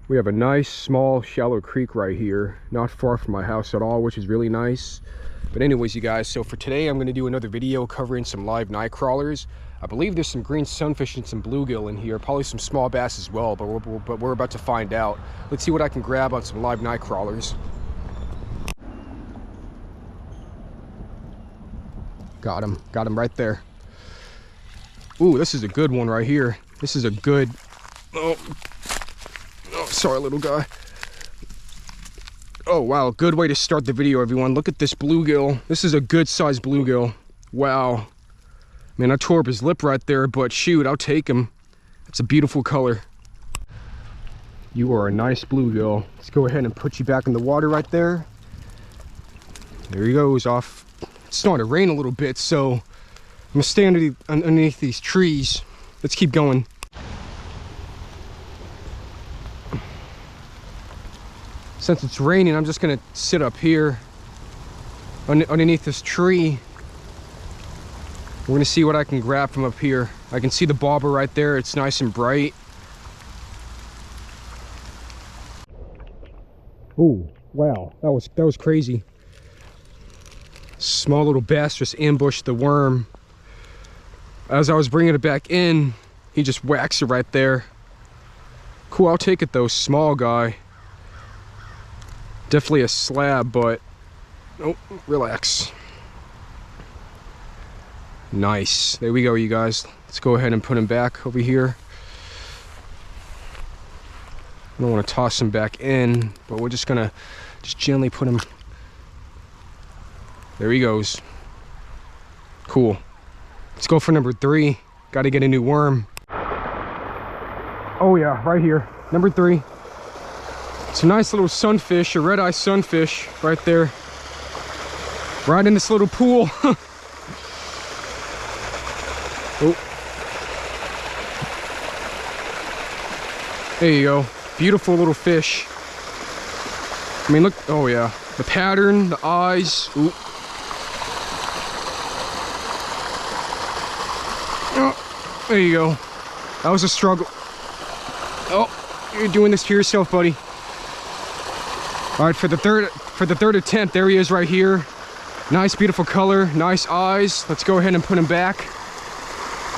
We have a nice small shallow creek right here, not far from my house at all, which is really nice. But anyways, you guys, so for today I'm going to do another video covering some live night crawlers. I believe there's some green sunfish and some bluegill in here, probably some small bass as well, but we're about to find out. Let's see what I can grab on some live night crawlers. Got him right there. Ooh, this is a good one right here. This is a good, oh, sorry, little guy. Oh, wow, good way to start the video, everyone. Look at this bluegill. This is a good sized bluegill. Wow. Man, I tore up his lip right there, but shoot, I'll take him. It's a beautiful color. You are a nice bluegill. Let's go ahead and put you back in the water right there. There he goes off. It's starting to rain a little bit, so I'm gonna stay underneath these trees. Let's keep going. Since it's raining, I'm just gonna sit up here underneath this tree. We're gonna see what I can grab from up here. I can see the bobber right there. It's nice and bright. Oh, wow, that was crazy. Small little bass just ambushed the worm. As I was bringing it back in, he just whacks it right there. Cool, I'll take it though, small guy. Definitely a slab, but oh, relax. Nice. There we go, you guys. Let's go ahead and put him back over here. I don't want to toss him back in, but we're just gonna gently put him. There he goes. Cool. Let's go for number 3. Got to get a new worm. Oh yeah, right here. Number 3. It's a nice little sunfish, a red-eye sunfish right there. Right in this little pool. Oh. There you go. Beautiful little fish. I mean, look. Oh yeah. The pattern, the eyes. Ooh. Oh, there you go. That was a struggle. Oh, you're doing this to yourself, buddy. All right, for the third attempt, there he is right here. Nice, beautiful color, nice eyes. Let's go ahead and put him back.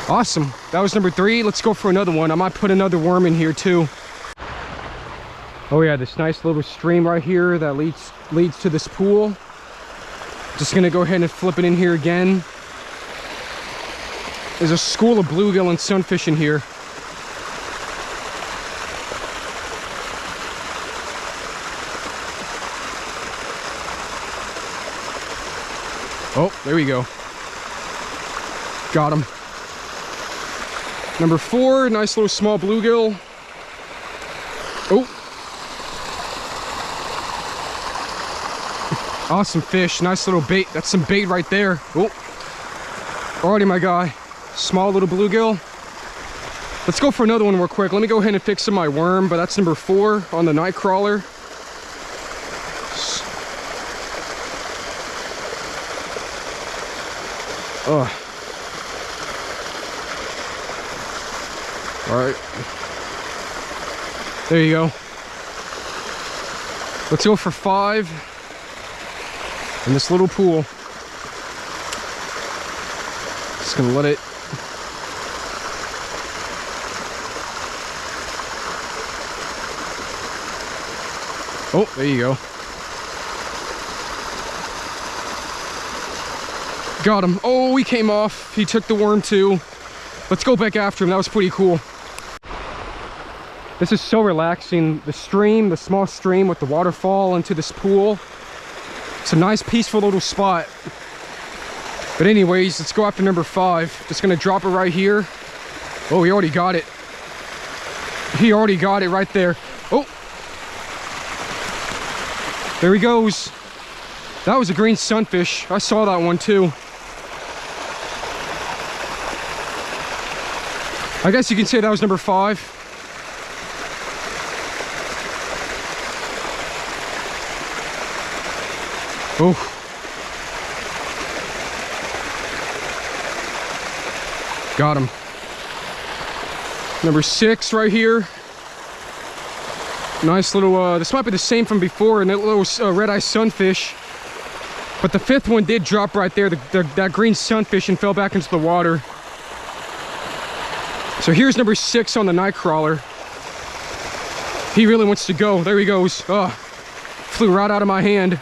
Awesome. That was number 3. Let's go for another one. I might put another worm in here too. Oh yeah, this nice little stream right here that leads to this pool. Just gonna go ahead and flip it in here again. There's a school of bluegill and sunfish in here. Oh, there we go. Got him. Number 4, nice little small bluegill. Oh. Awesome fish, nice little bait. That's some bait right there. Oh. Alrighty, my guy. Small little bluegill. Let's go for another one real quick. Let me go ahead and fix up my worm, but that's number 4 on the Nightcrawler. Oh. All right. There you go. Let's go for 5 in this little pool. Just gonna let it. Oh, there you go. Got him. Oh, he came off. He took the worm too. Let's go back after him. That was pretty cool. This is so relaxing. The stream, the small stream with the waterfall into this pool. It's a nice, peaceful little spot. But anyways, let's go after number 5. Just gonna drop it right here. Oh, he already got it. He already got it right there. Oh. There he goes. That was a green sunfish. I saw that one too. I guess you can say that was number 5. Oh. Got him. Number 6 right here. Nice little, this might be the same from before, and that little red-eye sunfish. But the fifth one did drop right there, that green sunfish, and fell back into the water. So here's number 6 on the Nightcrawler. He really wants to go. There he goes. Oh, flew right out of my hand.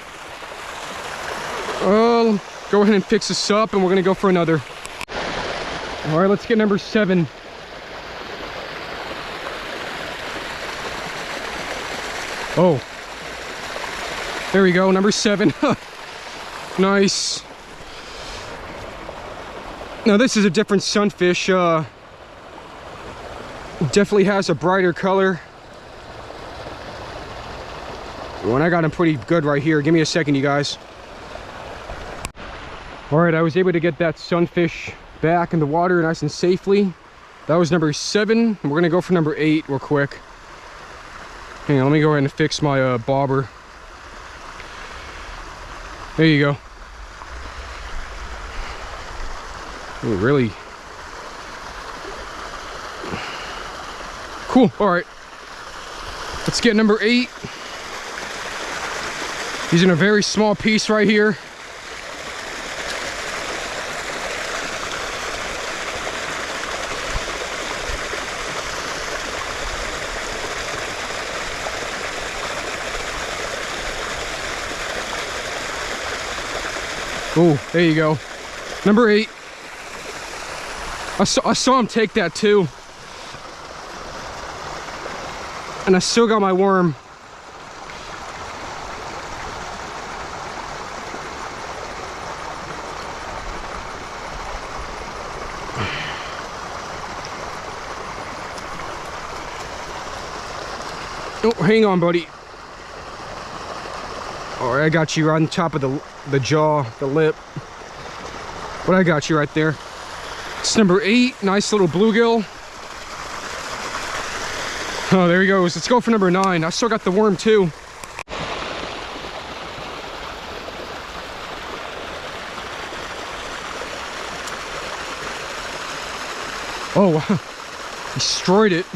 Oh, go ahead and fix this up, and we're gonna go for another. All right, let's get number 7. Oh, there we go, number 7. Nice. Now this is a different sunfish. Definitely has a brighter color. Well, I got him pretty good right here. Give me a second, you guys. All right, I was able to get that sunfish back in the water nice and safely. That was number 7. We're gonna go for number 8 real quick. Hang on, let me go ahead and fix my bobber. There you go. Oh, really? Cool, all right. Let's get number 8. He's in a very small piece right here. Oh, there you go. Number 8. I saw him take that too. And I still got my worm. Oh, hang on, buddy. All right, I got you right on top of the jaw, the lip. But I got you right there. It's number 8, nice little bluegill. Oh, there he goes. Let's go for number 9. I still got the worm too. Oh, wow. Destroyed it.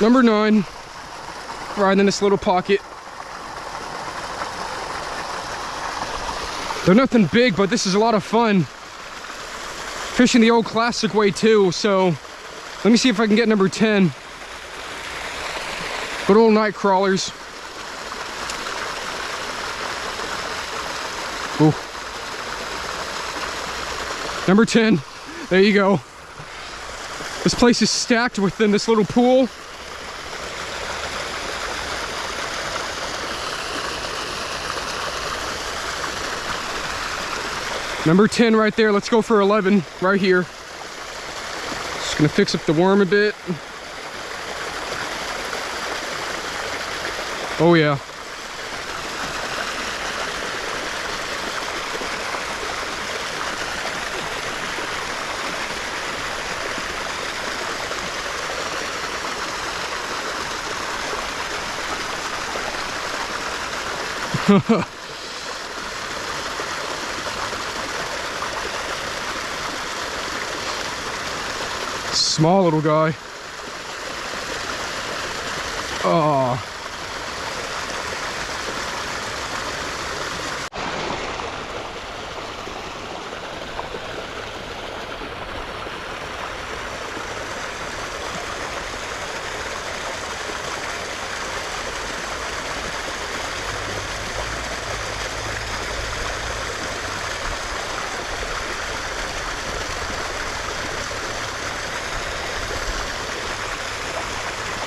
Number 9, right in this little pocket. They're nothing big, but this is a lot of fun. Fishing the old classic way too, so let me see if I can get number 10. Good old Nightcrawlers. Ooh. Number 10, there you go. This place is stacked within this little pool. Number 10 right there. Let's go for 11 right here. Just gonna fix up the worm a bit. Oh yeah. Small little guy. Oh.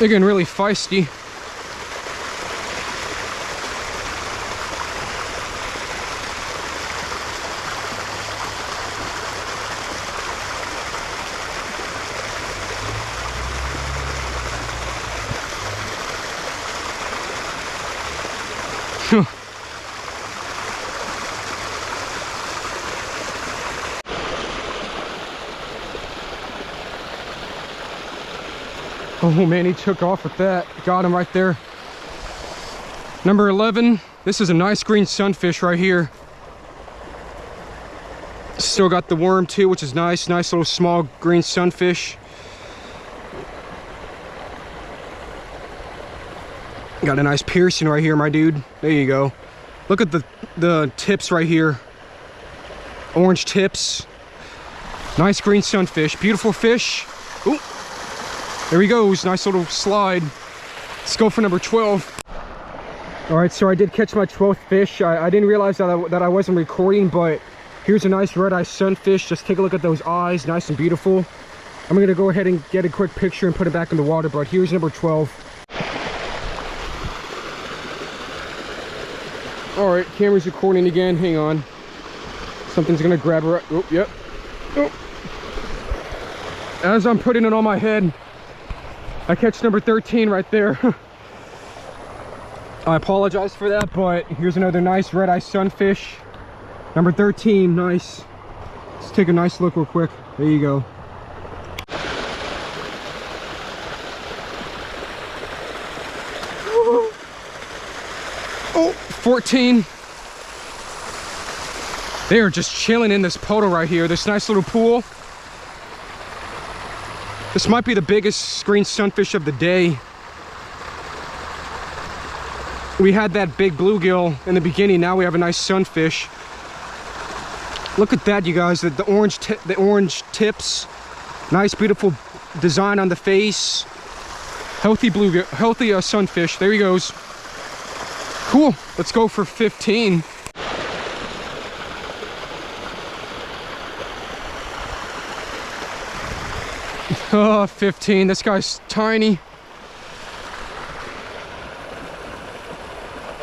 They're getting really feisty. Oh man, he took off with that. Got him right there. Number 11. This is a nice green sunfish right here. Still got the worm too, which is nice. Nice little small green sunfish. Got a nice piercing right here, my dude. There you go. Look at the tips right here. Orange tips. Nice green sunfish. Beautiful fish. Ooh. There he goes. Nice little slide. Let's go for number 12. All right, so I did catch my 12th fish. I didn't realize that I wasn't recording, but here's a nice red-eye sunfish. Just take a look at those eyes. Nice and beautiful. I'm going to go ahead and get a quick picture and put it back in the water, but here's number 12. All right, camera's recording again. Hang on. Something's gonna grab her. Oh, yep. Oh. As I'm putting it on my head, I catch number 13 right there. I apologize for that, but here's another nice red-eye sunfish. Number 13, nice. Let's take a nice look real quick. There you go. Oh, 14. They are just chilling in this puddle right here, this nice little pool. This might be the biggest green sunfish of the day. We had that big bluegill in the beginning, now we have a nice sunfish. Look at that, you guys, the orange tips. Nice, beautiful design on the face. Healthy bluegill, healthy sunfish. There he goes. Cool, let's go for 15. Oh, 15, this guy's tiny.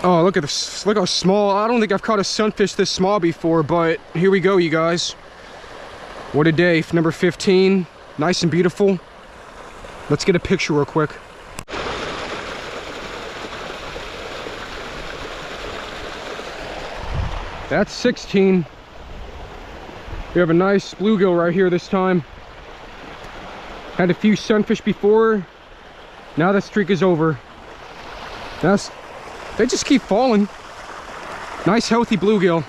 Oh, look at this, look how small. I don't think I've caught a sunfish this small before, but here we go, you guys. What a day, number 15, nice and beautiful. Let's get a picture real quick. That's 16. We have a nice bluegill right here this time. Had a few sunfish before. Now the streak is over. They just keep falling. Nice healthy bluegill.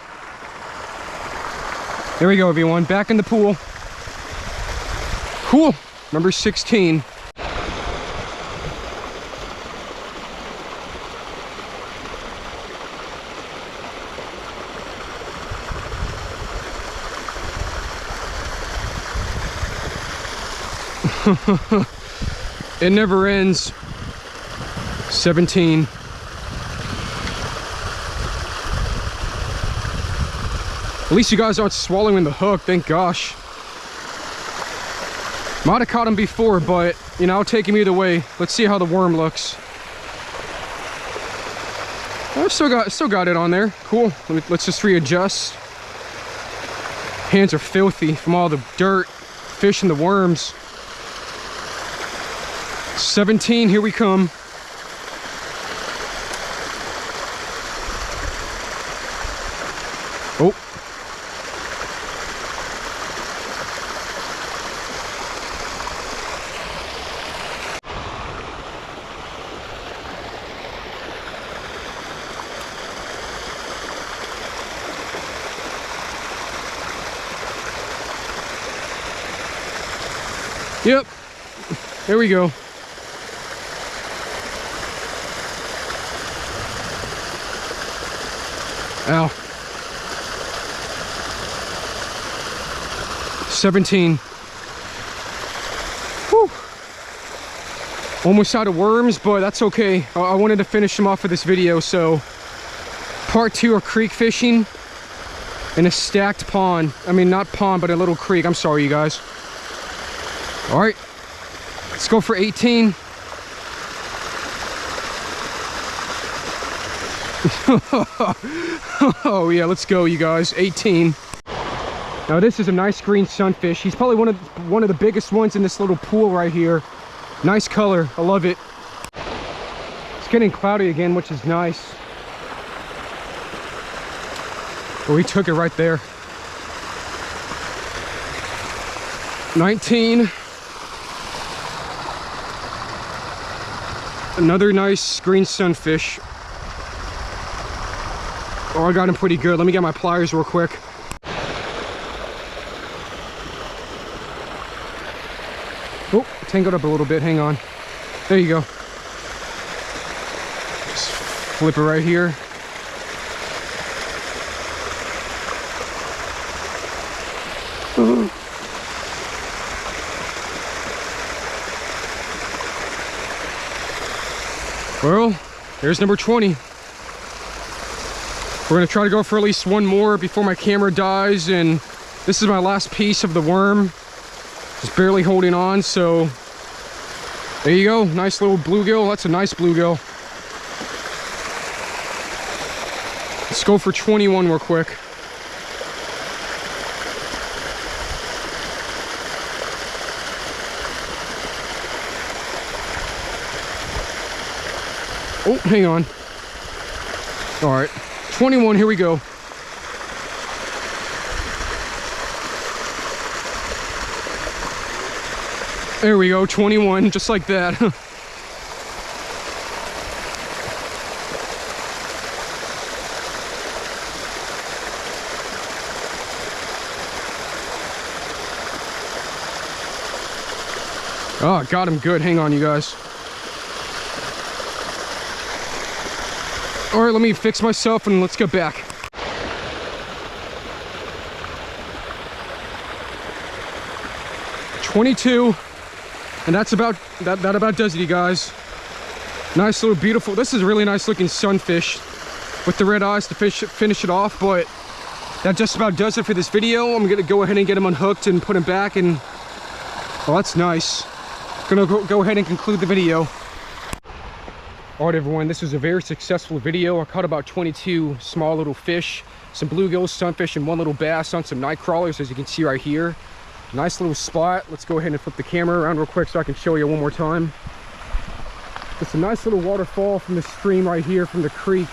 There we go, everyone. Back in the pool. Cool. Number 16. It never ends. 17. At least you guys aren't swallowing the hook, thank gosh. Might have caught him before, but you know, I'll take him either way. Let's see how the worm looks. Oh, still got it on there. Cool. Let's just readjust. Hands are filthy from all the dirt, fish and the worms. 17, here we come. Oh. Yep. There we go. Ow. 17. Whew. Almost out of worms, but that's okay. I wanted to finish them off for this video, so part 2 of creek fishing in a stacked pond. I mean, not pond, but a little creek. I'm sorry, you guys. All right, let's go for 18. Oh yeah, let's go, you guys. 18. Now this is a nice green sunfish. He's probably one of the biggest ones in this little pool right here. Nice color, I love it. It's getting cloudy again, which is nice. Oh, he took it right there. 19. Another nice green sunfish. Oh, I got him pretty good. Let me get my pliers real quick. tangled up a little bit. Hang on. There you go. Just flip it right here. Well, there's number 20. We're gonna try to go for at least one more before my camera dies, and this is my last piece of the worm. Just barely holding on, so there you go. Nice little bluegill. That's a nice bluegill. Let's go for 21 real quick. Oh, hang on. All right, 21, here we go. There we go, 21, just like that. Oh, got him good. Hang on, you guys. All right, let me fix myself and let's get back. $22, and that's about that about does it, you guys. Nice little beautiful. This is a really nice looking sunfish with the red eyes to finish it off, but that just about does it for this video. I'm gonna go ahead and get him unhooked and put him back, and well, that's nice. Gonna go ahead and conclude the video. All right, everyone, this was a very successful video. I caught about 22 small little fish, some bluegills, sunfish, and one little bass on some nightcrawlers, as you can see right here. Nice little spot. Let's go ahead and flip the camera around real quick so I can show you one more time. It's a nice little waterfall from the stream right here from the creek.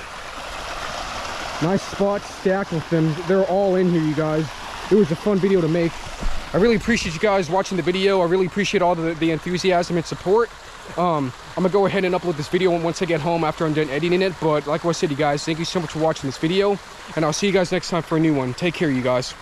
Nice spot stacked with them. They're all in here, you guys. It was a fun video to make. I really appreciate you guys watching the video. I really appreciate all the enthusiasm and support. I'm gonna go ahead and upload this video once I get home after I'm done editing it. But like I said, you guys, thank you so much for watching this video, and I'll see you guys next time for a new one. Take care, you guys.